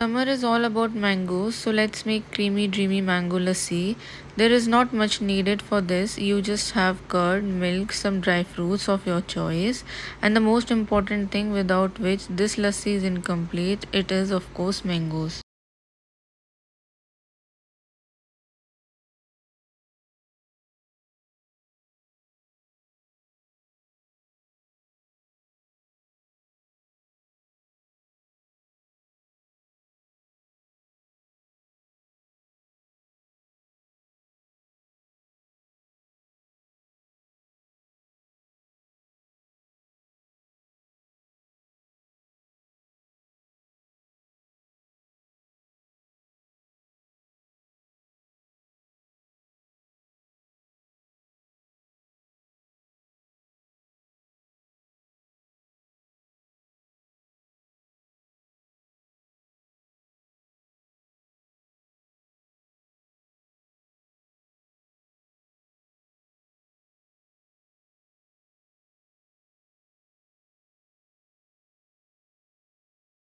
Summer is all about mangoes, so let's make creamy, dreamy mango lassi. There is not much needed for this. You just have curd, milk, some dry fruits of your choice, and the most important thing without which this lassi is incomplete, it is of course mangoes.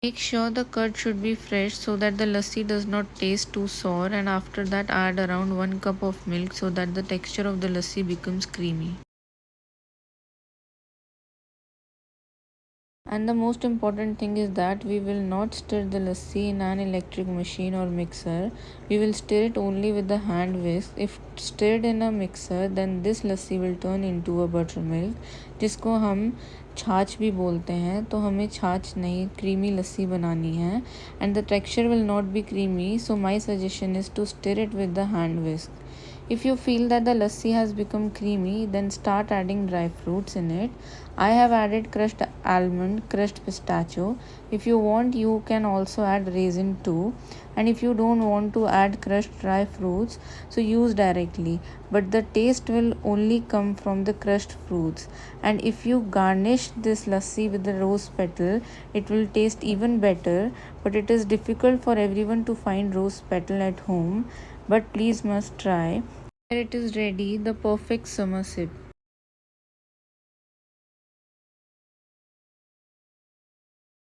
Make sure the curd should be fresh so that the lassi does not taste too sour, and after that add around 1 cup of milk so that the texture of the lassi becomes creamy. And the most important thing is that we will not stir the lassi in an electric machine or mixer. We will stir it only with the hand whisk. If stirred in a mixer, then this lassi will turn into a buttermilk, जिसको हम छाछ भी बोलते हैं. तो हमें छाछ नहीं, creamy लस्सी बनानी है. And the texture will not be creamy, so my suggestion is to stir it with the hand whisk. If you feel that the lassi has become creamy, then start adding dry fruits in it. I have added crushed almond, crushed pistachio. If you want, you can also add raisin too. And if you don't want to add crushed dry fruits, so use directly. But the taste will only come from the crushed fruits. And if you garnish this lassi with the rose petal, it will taste even better. But it is difficult for everyone to find rose petal at home. But please must try. It is ready, the perfect summer sip.